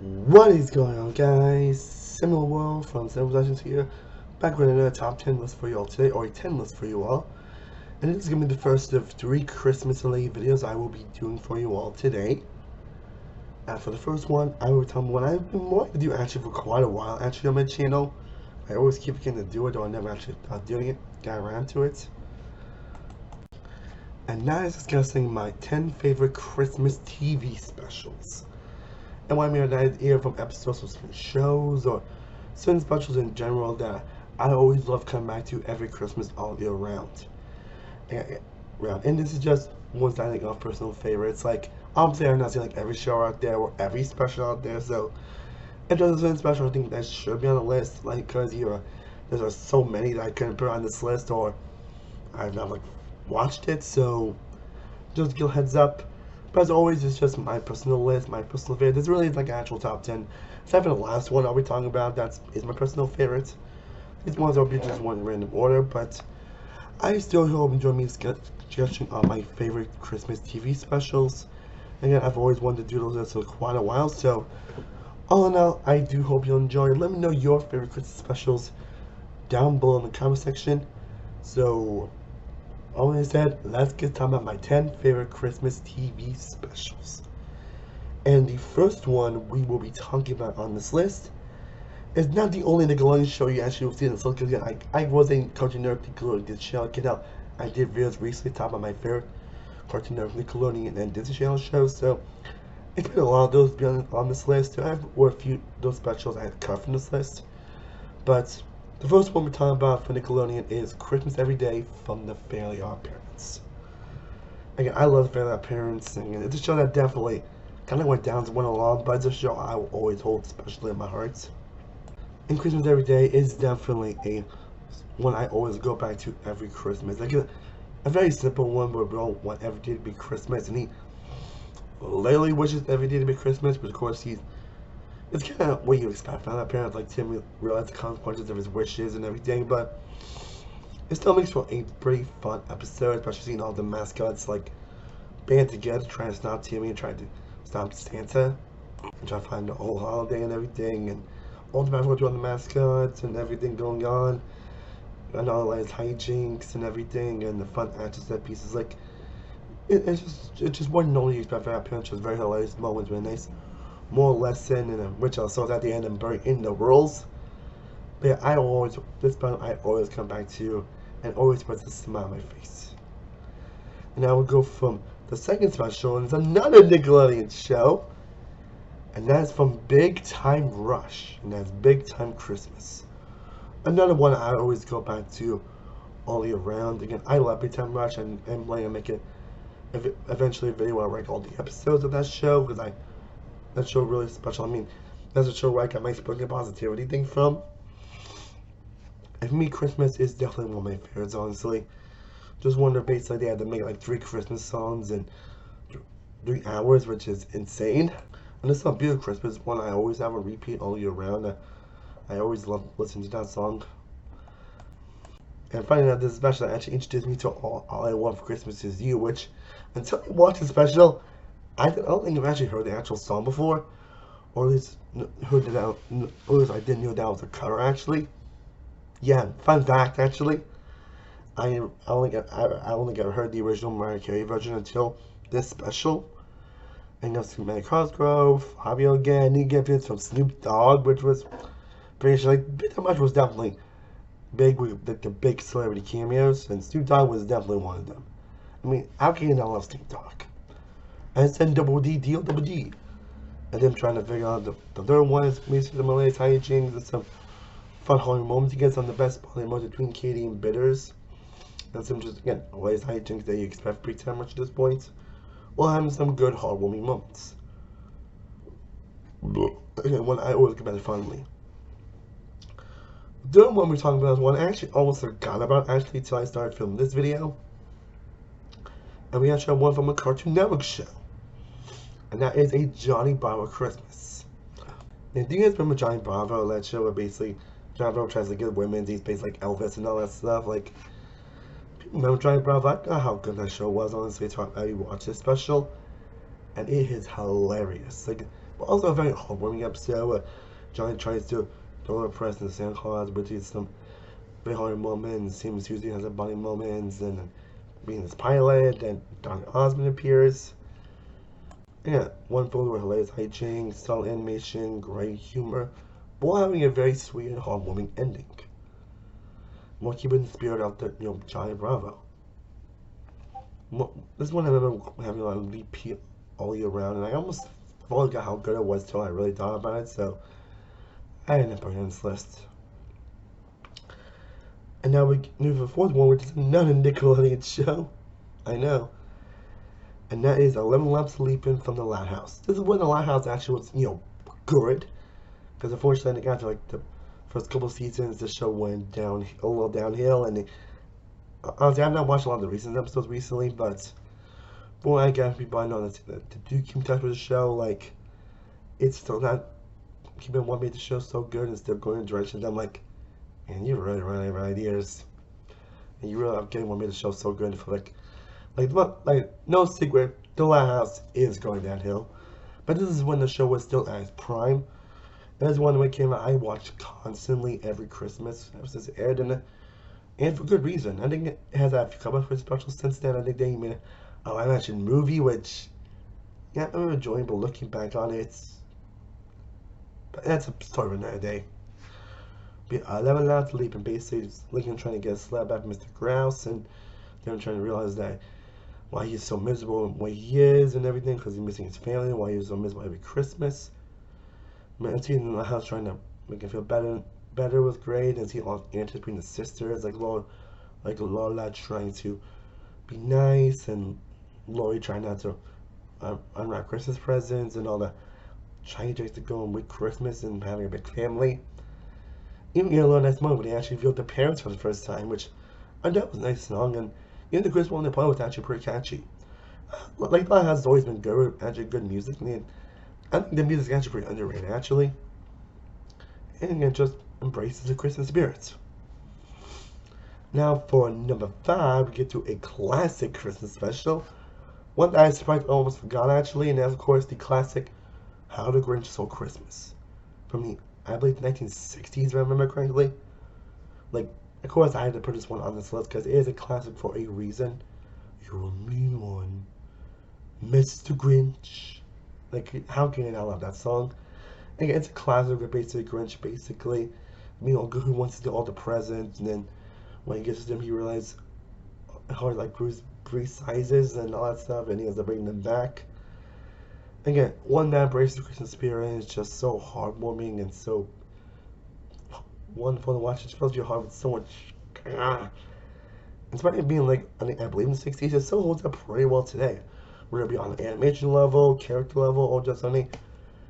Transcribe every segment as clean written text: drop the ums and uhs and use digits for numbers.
What is going on, guys? Similar World from Several Legends here, back with another top 10 list for you all today, or a 10 list for you all. And this is going to be the first of 3 Christmas related videos I will be doing for you all today. And for the first one, I will tell you what I've been wanting to do actually for quite a while actually on my channel. I always keep forgetting to do it, or I never actually doing it, got around to it. And that is discussing my 10 favorite Christmas TV specials. And what I mean by that, either from episodes of certain shows or certain specials in general that I always love coming back to every Christmas all year round. And this is just ones that I think are personal favorites. Like, obviously I'm not saying like every show out there or every special out there, so if there's a certain special I think that should be on the list, like, because there's so many that I couldn't put on this list, or I've not like watched it, so just give a heads up. But as always, it's just my personal list, my personal favorite. There's really like an actual top 10. Except for the last one I'll be talking about, is my personal favorite. These ones will be just one in random order, but I still hope you enjoy me suggesting on my favorite Christmas TV specials. Again, I've always wanted to do those lists for quite a while, so all in all, I do hope you'll enjoy. Let me know your favorite Christmas specials down below in the comment section. So, all that said, let's get talking about my 10 favorite Christmas TV specials. And the first one we will be talking about on this list is not the only Nickelodeon show you actually will see in this list, because I was a Cartoon Network Nickelodeon show. You know, I did videos recently talking about my favorite Cartoon Network Nickelodeon and Disney Channel shows, so it's been a lot of those been on this list. I have a few of those specials I had cut from this list, but the first one we're talking about for Nickelodeon is Christmas Every Day from the Fairly Odd Parents. Again, I love Fairly Odd Parents, and it's a show that definitely kind of went down as went along, but it's a show I will always hold especially in my heart. And Christmas Every Day is definitely a one I always go back to every Christmas. Like a very simple one where we all want every day to be Christmas, and he literally wishes every day to be Christmas, but of course it's kind of what you expect from that parent, like Tim realize the consequences of his wishes and everything, but it still makes for a pretty fun episode, especially seeing all the mascots like band together trying to stop Timmy and trying to stop Santa and try to find the whole holiday and everything, and all the mascots on the mascots and everything going on, and all the like hijinks and everything, and the fun action set pieces. Like it's just one only expect for that parent. Just very hilarious moments with a nice moral lesson, and which also at the end and very in the rules. But yeah, I always come back to and always puts a smile on my face. And I will go from the second special, and it's another Nickelodeon show, and that's from Big Time Rush, and that's Big Time Christmas. Another one I always go back to all year round. Again, I love Big Time Rush, and I'm planning to make it eventually a video where I rank all the episodes of that show, because that show really special. I mean, that's a show where I got my spoken positivity thing from. And for me, Christmas is definitely one of my favorites, honestly. Just wonder, basically, they had to make like 3 Christmas songs in 3 hours, which is insane. And it's not Beautiful Christmas, one I always have a repeat all year round. I always love listening to that song. And finding out this special actually introduced me to All I Want for Christmas Is You, which, until I watched the special, I don't think I've actually heard the actual song before, or at least heard it out, or at least I didn't know that was a cover actually. Yeah, fun fact actually, I don't think I heard the original Mariah Carey version until this special. I know Samantha Cosgrove, Fabio again, you get bits from Snoop Dogg, which was pretty sure, like, Big Time Rush was definitely big with the big celebrity cameos, and Snoop Dogg was definitely one of them. I mean, how can you not love Snoop Dogg? And it's then Double D, Double D. And them trying to figure out the third one is basically the Malays hijinks and some fun horror moments. You get some of the best bonding moments between Katie and Bitters. And some just, again, Malays hijinks that you expect Big Time Rush at this point, while having some good heartwarming moments. Again, one I always get better fondly. The third one we're talking about is one I actually almost forgot about actually until I started filming this video. And we actually have one from a Cartoon Network show. And that is a Johnny Bravo Christmas. And do you guys remember Johnny Bravo, that show where basically Johnny Bravo tries to get women, he's basically like Elvis and all that stuff? Like, people remember Johnny Bravo? I don't know how good that show was, honestly, until I watched this special. And it is hilarious. Like, but also a very heartwarming episode where Johnny tries to throw a present to Santa Claus, which is some very hard moments. Seems Susie has a funny moments, and being this pilot, and Don Osmond appears. Yeah, one filled with hilarious hijinks, solid animation, great humor, but while having a very sweet and heartwarming ending. More keeping the spirit of the Johnny Bravo. This one I remember having on repeat all year round, and I almost forgot how good it was till I really thought about it, so I ended up putting it on this list. And now we move to the fourth one, which is another Nickelodeon show. I know. And that is 11 Laps Sleeping from the Lighthouse. This is when the Lighthouse actually was, good. Because unfortunately, after like the first couple of seasons, the show went down a little downhill. And honestly, I've not watched a lot of the recent episodes recently, but boy, I gotta be buying on to do keep in touch with the show. Like, it's still not keeping what made the show so good and still going in directions. I'm like, man, you really run out of ideas. And you really are getting what made the show so good for like no secret, the Lighthouse is going downhill. But this is when the show was still at its prime. That's one when it came out, I watched constantly every Christmas ever since it aired, and for good reason. I think it has had a couple of specials since then. I think they made a live action movie, which, yeah, I'm enjoying, but looking back on it, but that's a story for another day. But 11 Laps Sleeping, basically, Lincoln trying to get a slap back from Mr. Grouse, and they're trying to realize that why he's so miserable and why he is and everything, because he's missing his family, and why he's so miserable every Christmas. And seeing in the house trying to make him feel better was great, and seeing all the antics between the sisters, like Lola trying to be nice, and Lori trying not to unwrap Christmas presents, and all the trying to go with Christmas and having a big family. Even a little nice moment when they actually revealed their parents for the first time, which I thought was a nice song, and even the Christmas one they played was actually pretty catchy. Like that has always been good, actually good music. And I think the music is actually pretty underrated, actually. And it just embraces the Christmas spirit. Now for number 5, we get to a classic Christmas special. One that I surprised almost forgot, actually, and that's of course the classic How the Grinch Stole Christmas. From the, I believe, 1960s, if I remember correctly. Like, of course, I had to put this one on this list because it is a classic for a reason. You're a mean one, Mr. Grinch. Like, how can you not love that song? Again, it's a classic with basically Grinch, basically. Who wants to do all the presents, and then when he gets to them, he realizes how like Bruce sizes and all that stuff, and he has to bring them back. Again, one that embraces the Christmas spirit is just so heartwarming and so wonderful to watch. It fills your heart with so much. In spite of being like, I believe in the 60s, it still holds up pretty well today. Whether it be on the animation level, character level, or just on a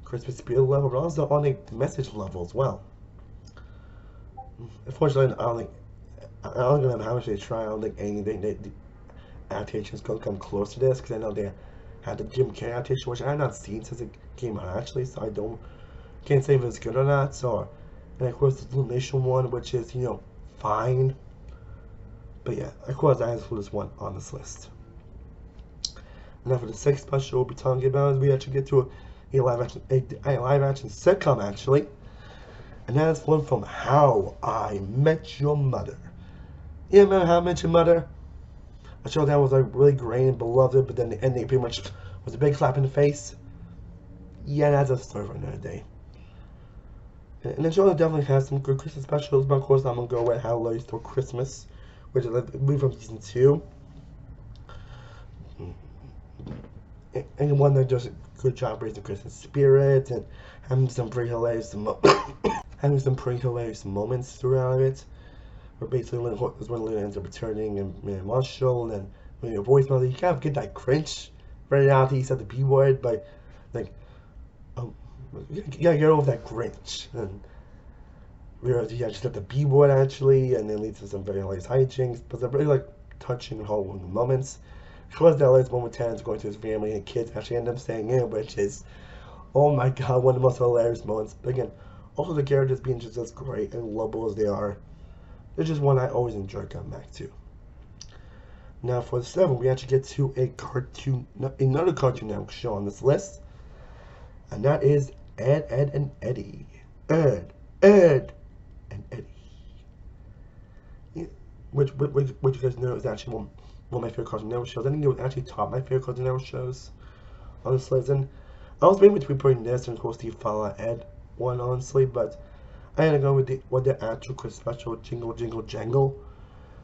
Christmas spirit level, but also on a message level as well. Unfortunately, I don't know how much they try. I don't think anything the adaptations gonna come close to this, because I know they had the Jim Carrey adaptation, which I have not seen since it came out actually, so I can't say if it's good or not. So, and of course the Illumination one, which is fine, but yeah, of course I have to put this one on this list. And now for the 6th special we'll be talking about is we actually get to a live action sitcom actually, and that is one from How I Met Your Mother. You remember How I Met Your Mother? A show that was like really great and beloved, but then the ending pretty much was a big slap in the face. Yeah, that's a story for another day. And the show definitely has some good Christmas specials, but of course I'm gonna go with How Love Stole Christmas, which is like movie from season 2. And one that does a good job raising Christmas spirit and having some pretty hilarious moments throughout it. Where basically is when Lena ends up returning and Marshall, and then when your voicemail, you kind of get that cringe right after he said the B word, but like, you gotta get over that Grinch. And realize he actually said the B word actually, and then leads to some very hilarious hijinks, but they're really like touching and heartwarming moments. Of course, that last moment Terrence going to his family and kids actually end up staying in, which is, oh my god, one of the most hilarious moments. But again, also the characters being just as great and lovable as they are. It's just one I always enjoy coming back to. Now for the 7th, we actually get to another Cartoon Network show on this list. And that is Ed, Ed, and Eddie. Ed, Ed, and Eddie. Yeah, which you guys know is actually one of my favorite Cartoon Network shows. I think it was actually top my favorite Cartoon Network shows, honestly. And I was maybe between putting this and of course the Follow Ed one, honestly, but I had to go with the actual Christmas special, Jingle Jingle Jangle.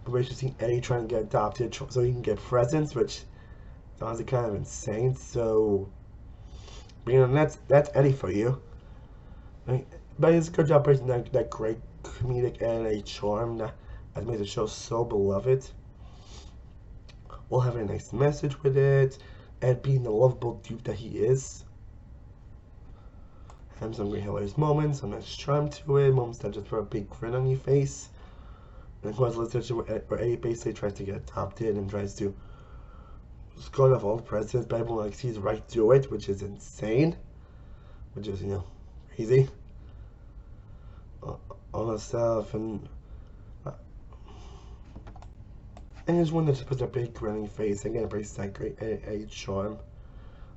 But we should see Eddie trying to get adopted so he can get presents, which is honestly kind of insane. So, you know, that's Eddie for you. But he's a good job breaking that great comedic and a charm that makes the show so beloved. We'll have a nice message with it, Ed being the lovable dude that he is. Have some great hilarious moments, some nice charm to it, moments that just put a big grin on your face. And of course, let's touch where Eddie basically tries to get adopted and tries to score off all the presidents, but everyone like sees right through it, which is insane, which is, you know, crazy. All that stuff, and there's one that just puts a big grinning face. Again, it brings that great Eddie charm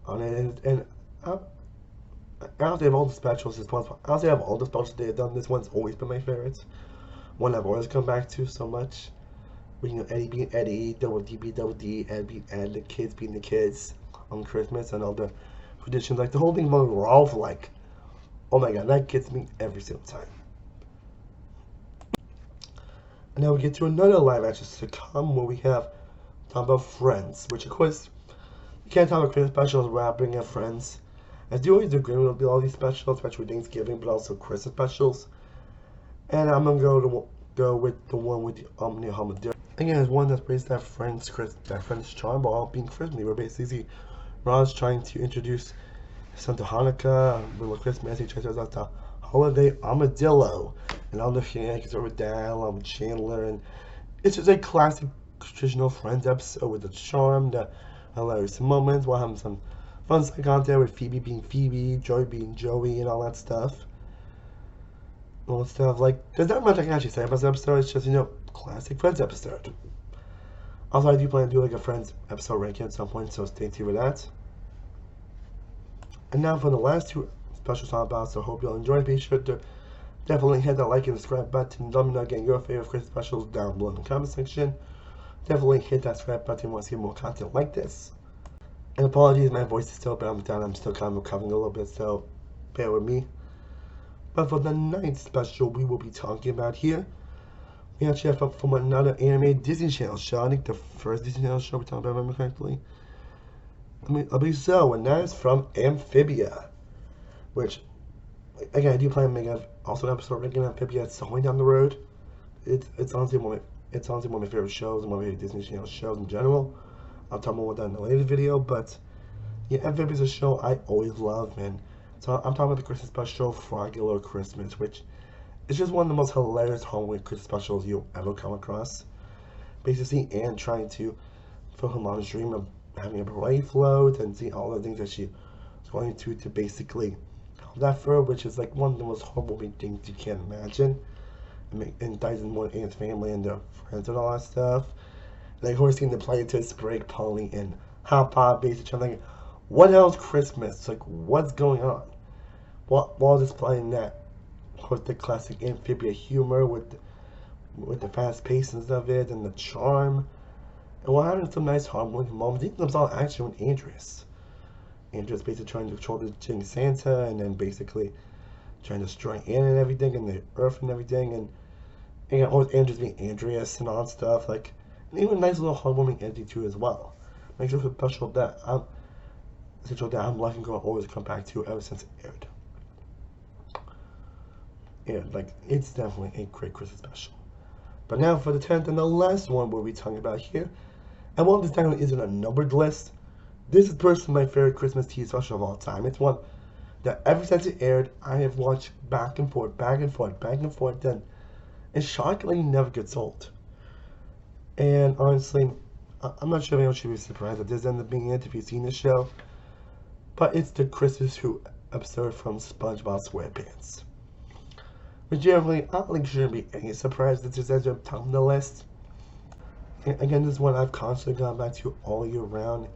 on it, and out of all the specials, this one's honestly out of all the specials they've done, this one's always been my favorite. One I've always come back to so much. You know, Eddie being Eddie, Double D being Double D, Ed being Ed, the kids being the kids on Christmas, and all the traditions. Like the whole thing about Rolf, like, oh my god, that gets me every single time. And now we get to another live action sitcom where we have talking about Friends, which of course you can't talk about Christmas specials without bringing up Friends. As you always agree with all these specials, especially Thanksgiving, but also Christmas specials. And I'm gonna go with the one with the Hammer. Again, it's one that brings that Friends charm, but all being Christmas. Where basically Ron's trying to introduce Santa Hanukkah, little Christmas. He tries to out the holiday armadillo, and all the shenanigans over there, along with Chandler, and it's just a classic traditional Friends episode with the charm, the hilarious moments, while having some fun stuff out there with Phoebe being Phoebe, Joey being Joey, and all that stuff. All stuff like there's not much I can actually say about this episode. It's just, you know, classic Friends episode. Also, I do plan to do like a Friends episode ranking at some point, so stay tuned for that. And now for the last two specials I'm about, so hope you'll enjoy. Be sure to definitely hit that like and subscribe button. Let me know again your favorite Christmas specials down below in the comment section. Definitely hit that subscribe button if you want to see more content like this. And apologies, my voice is still a bit on down. I'm still kind of recovering a little bit, so bear with me. But for the ninth special we will be talking about here, we actually have from another animated Disney Channel show. I think the first Disney Channel show we're talking about, if I remember correctly. I believe so, and that is from Amphibia. Which, again, I do plan on making also an episode ranking Amphibia at some point down the road. It's honestly one of my favorite shows and one of my favorite Disney Channel shows in general. I'll talk more about that in the later video, but yeah, Amphibia is a show I always love, man. So I'm talking about the Christmas special, Frogula Christmas, which is just one of the most hilarious Halloween Christmas specials you'll ever come across. Basically, Anne trying to fulfill her mom's dream of having a parade float and see all the things that she was going to basically help that for her, which is like one of the most horrible things you can imagine. And dies in one Anne's family and their friends and all that stuff. And like, horse getting the play to Sprig, Polly, and Hot Pot, basically. I'm like, what else Christmas? Like, what's going on? While displaying that, of course, the classic Amphibia humor with the fast pacings of it and the charm, and while having some nice harmonic moments, even some solid action with Andreas. Andreas basically trying to control the King Santa, and then basically trying to destroy Anna and everything, and the Earth and everything, and always Andreas being Andreas and all that stuff, like, and even a nice little heartwarming ending too as well. Makes it a special that I'm liking going to always come back to ever since it aired. And like, it's definitely a great Christmas special. But now for the 10th and the last one we'll be talking about here. And while this definitely isn't a numbered list, this is personally my favorite Christmas TV special of all time. It's one that ever since it aired, I have watched back and forth, and it shockingly never gets old. And honestly, I'm not sure if anyone should be surprised that this ended up being it if you've seen the show. But it's the Christmas Who episode from SpongeBob SquarePants. But generally, I don't think shouldn't be any surprise that this ends up top of the list. And again, this is one I've constantly gone back to all year round.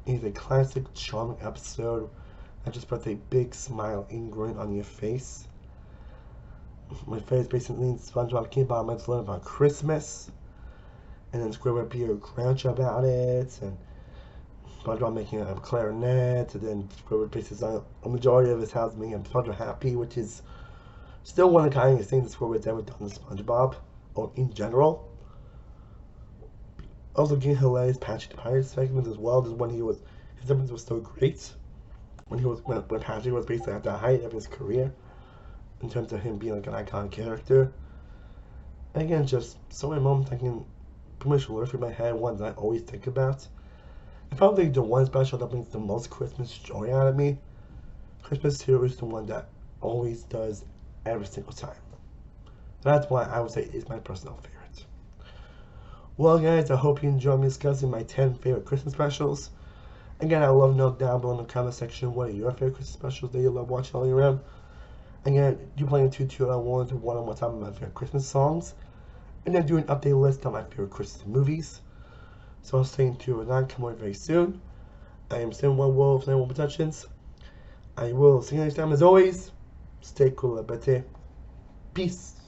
It's a classic, charming episode I just put a big smiling grin on your face. My face basically SpongeBob came by my learn about Christmas, and then Squidward be a Grinch about it, and SpongeBob making a clarinet, and then Squidward bases on a majority of his house making SpongeBob happy, which is still one of the kindest things that Squidward's ever done to SpongeBob, or in general. Also getting hilarious Patchy the Pirate segments as well, just when his segments was so great. When Patrick was basically at the height of his career, in terms of him being like an iconic character. And again, just so many moments I can pretty much lure through my head, ones I always think about. And probably the one special that brings the most Christmas joy out of me, Christmas 2 is the one that always does every single time. That's why I would say is my personal favorite. Well guys, I hope you enjoyed me discussing my 10 favorite Christmas specials. Again, I would love to know down below in the comment section what are your favorite Christmas specials that you love watching all year round. Again, do playing 2-2-1 to one on one top of my favorite Christmas songs. And then do an update list on my favorite Christmas movies. So I'll stay tuned for that, come on very soon. I am Sim One Wolf, Sim One Productions. I will see you next time as always. Stay cool, Abete. Peace.